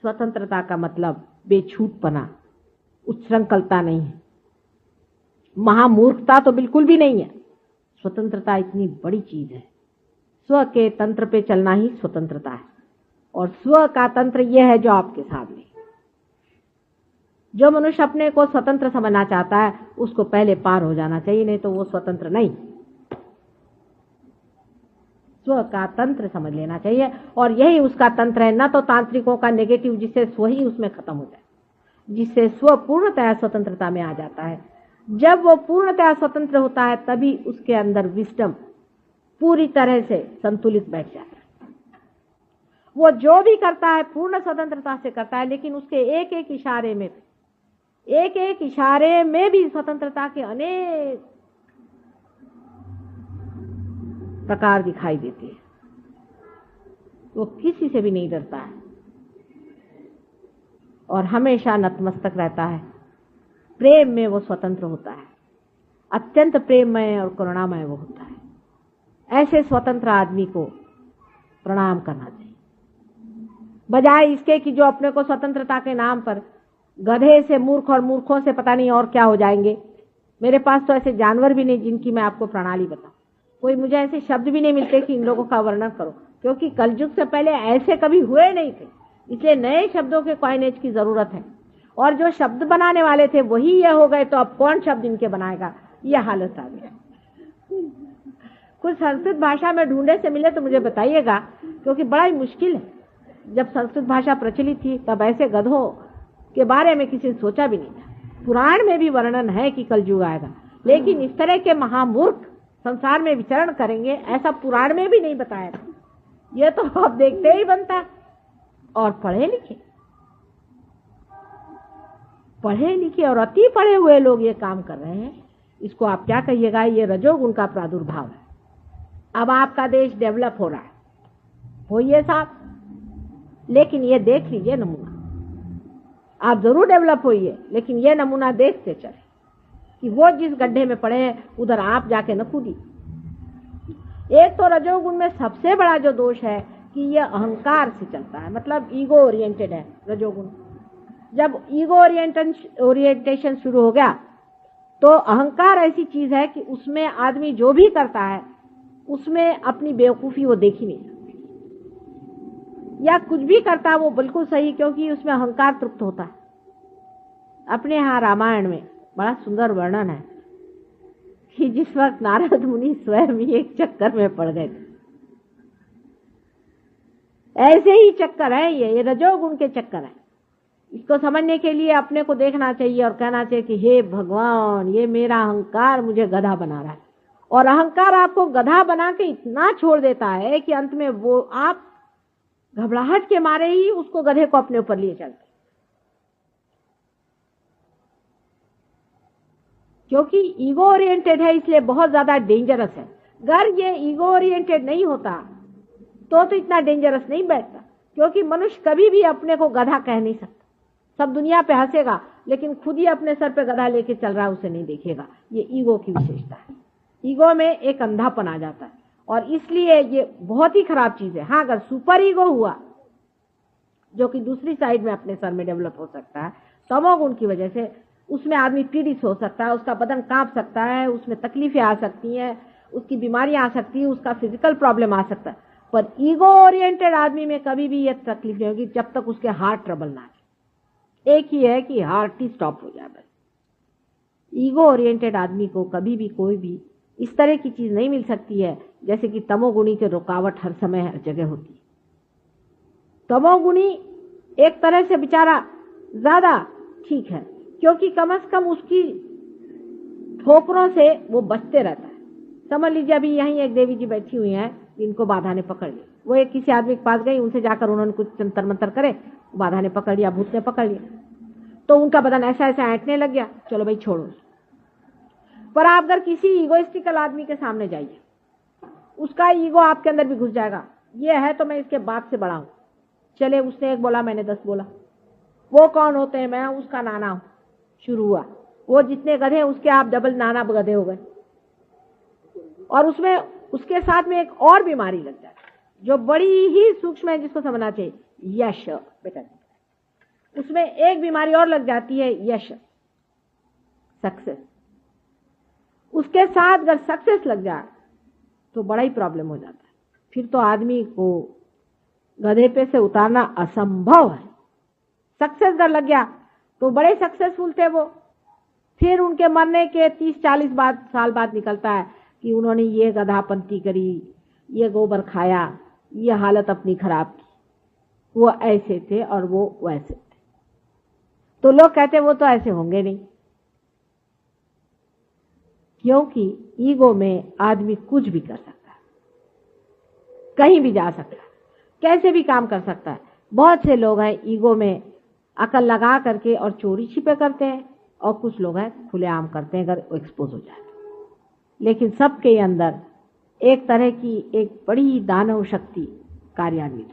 स्वतंत्रता का मतलब बेछूटपना, उच्छृंखलता नहीं है, महामूर्खता तो बिल्कुल भी नहीं है। स्वतंत्रता इतनी बड़ी चीज है। स्व के तंत्र पे चलना ही स्वतंत्रता है, और स्व का तंत्र यह है जो आपके सामने। जो मनुष्य अपने को स्वतंत्र समझना चाहता है उसको पहले पार हो जाना चाहिए, नहीं तो वो स्वतंत्र नहीं। स्व का तंत्र समझ लेना चाहिए, और यही उसका तंत्र है। न तो तांत्रिकों का नेगेटिव जिससे स्व ही उसमें खत्म हो जाए, जिससे स्व पूर्णतया स्वतंत्रता में आ जाता है। जब वो पूर्णतया स्वतंत्र होता है तभी उसके अंदर विस्डम पूरी तरह से संतुलित बैठ जाता है। वो जो भी करता है पूर्ण स्वतंत्रता से करता है, लेकिन उसके एक एक इशारे में भी स्वतंत्रता के अनेक प्रकार दिखाई देते हैं। वो किसी से भी नहीं डरता है और हमेशा नतमस्तक रहता है। प्रेम में वो स्वतंत्र होता है, अत्यंत प्रेममय और करुणामय वो होता है। ऐसे स्वतंत्र आदमी को प्रणाम करना चाहिए, बजाय इसके कि जो अपने को स्वतंत्रता के नाम पर गधे से मूर्ख और मूर्खों से पता नहीं और क्या हो जाएंगे। मेरे पास तो ऐसे जानवर भी नहीं जिनकी मैं आपको प्रणाली बताऊं। कोई मुझे ऐसे शब्द भी नहीं मिलते कि इन लोगों का वर्णन करो, क्योंकि कलयुग से पहले ऐसे कभी हुए नहीं थे। इसलिए नए शब्दों के कॉइनेज की जरूरत है, और जो शब्द बनाने वाले थे वही ये हो गए, तो अब कौन शब्द इनके बनाएगा, यह हालत आ गया। कुछ संस्कृत भाषा में ढूंढे से मिले तो मुझे बताइएगा, क्योंकि बड़ा ही मुश्किल है। जब संस्कृत भाषा प्रचलित थी तब ऐसे गधों के बारे में किसी ने सोचा भी नहीं था। पुराण में भी वर्णन है कि कलयुग आएगा, लेकिन इस तरह के महामूर्ख संसार में विचरण करेंगे ऐसा पुराण में भी नहीं बताया था। ये तो आप देखते ही बनता। और पढ़े लिखे और अति पढ़े हुए लोग ये काम कर रहे हैं, इसको आप क्या कहिएगा? ये रजोगुण का प्रादुर्भाव है। अब आपका देश डेवलप हो रहा है, होइए साहब, लेकिन ये देख लीजिए नमूना। आप जरूर डेवलप होइए, लेकिन ये नमूना देखते चले कि वो जिस गड्ढे में पड़े हैं उधर आप जाके न कूदी। एक तो रजोगुण में सबसे बड़ा जो दोष है कि ये अहंकार से चलता है, मतलब ईगो ओरिएंटेड है रजोगुण। जब ईगो ओरिएंटेशन शुरू हो गया तो अहंकार ऐसी चीज है कि उसमें आदमी जो भी करता है उसमें अपनी बेवकूफी वो देख ही नहीं सकती, या कुछ भी करता है वो बिल्कुल सही, क्योंकि उसमें अहंकार तृप्त होता है। अपने यहाँ रामायण में बड़ा सुंदर वर्णन है कि जिस वक्त नारद मुनि स्वयं ही एक चक्कर में पड़ गए थे, ऐसे ही चक्कर है ये रजोगुण के चक्कर है। इसको समझने के लिए अपने को देखना चाहिए और कहना चाहिए कि हे भगवान, ये मेरा अहंकार मुझे गधा बना रहा है। और अहंकार आपको गधा बना के इतना छोड़ देता है कि अंत में वो आप घबराहट के मारे ही उसको गधे को अपने ऊपर लिए चलते, क्योंकि ईगो ओरिएंटेड है, इसलिए बहुत ज्यादा डेंजरस है। अगर ये ईगो ओरिएंटेड नहीं होता तो इतना डेंजरस नहीं बैठता, क्योंकि मनुष्य कभी भी अपने को गधा कह नहीं सकता। सब दुनिया पे हंसेगा, लेकिन खुद ही अपने सर पे गधा लेके चल रहा है उसे नहीं देखेगा। ये ईगो की विशेषता है। ईगो में एक अंधापन आ जाता है, और इसलिए ये बहुत ही खराब चीज है। हाँ, अगर सुपर ईगो हुआ, जो कि दूसरी साइड में अपने सर में डेवलप हो सकता है, तमोगुण की वजह से उसमें आदमी पीड़ित हो सकता है, उसका बदन कांप सकता है, उसमें तकलीफें आ सकती हैं, उसकी बीमारियां आ सकती है, उसका फिजिकल प्रॉब्लम आ सकता है। पर ईगो ओरिएंटेड आदमी में कभी भी ये तकलीफ नहीं होगी जब तक उसके हार्ट ट्रबल ना आए। एक ही है कि हार्ट ही स्टॉप हो जाए बस। ईगो ओरिएंटेड आदमी को कभी भी कोई भी इस तरह की चीज नहीं मिल सकती है जैसे कि तमोगुणी की रुकावट हर समय हर जगह होती है। तमोगुणी एक तरह से बेचारा ज्यादा ठीक है, क्योंकि कम से कम उसकी ठोकरों से वो बचते रहता है। समझ लीजिए अभी यहीं एक देवी जी बैठी हुई हैं, इनको बाधा ने पकड़ लिया। वो एक किसी आदमी के पास गई, उनसे जाकर उन्होंने कुछ तंत्र मंत्र करे, बाधा ने पकड़ लिया, भूत ने पकड़ लिया, तो उनका बदन ऐसा ऐसा ऐंठने लग गया। चलो भाई छोड़ो। पर आप अगर किसी ईगोइस्टिकल आदमी के सामने जाइए, उसका ईगो आपके अंदर भी घुस जाएगा। ये है तो मैं इसके बाप से बड़ा हूं, चले उसने एक बोला मैंने 10 बोला, वो कौन होते हैं, मैं उसका नाना हूं। शुरू हुआ। वो जितने गधे उसके आप डबल नाना गधे हो गए, और उसमें उसके साथ में एक और बीमारी लग जाती है जो बड़ी ही सूक्ष्म है, जिसको समझना चाहिए। यश बेटा, उसमें एक बीमारी और लग जाती है, यश, सक्सेस। उसके साथ अगर सक्सेस लग जाए तो बड़ा ही प्रॉब्लम हो जाता है। फिर तो आदमी को गधे पे से उतारना असंभव है। सक्सेस अगर लग गया तो बड़े सक्सेसफुल थे वो, फिर उनके मरने के 30-40 साल बाद निकलता है कि उन्होंने ये गधापंती करी, ये गोबर खाया, ये हालत अपनी खराब की, वो ऐसे थे और वो वैसे थे। तो लोग कहते वो तो ऐसे होंगे नहीं, क्योंकि ईगो में आदमी कुछ भी कर सकता है, कहीं भी जा सकता है, कैसे भी काम कर सकता है। बहुत से लोग हैं ईगो में अकल लगा करके और चोरी छिपे करते हैं, और कुछ लोग हैं खुलेआम करते हैं अगर एक्सपोज हो जाए। लेकिन सबके अंदर एक तरह की एक बड़ी दानव शक्ति कार्यान्वित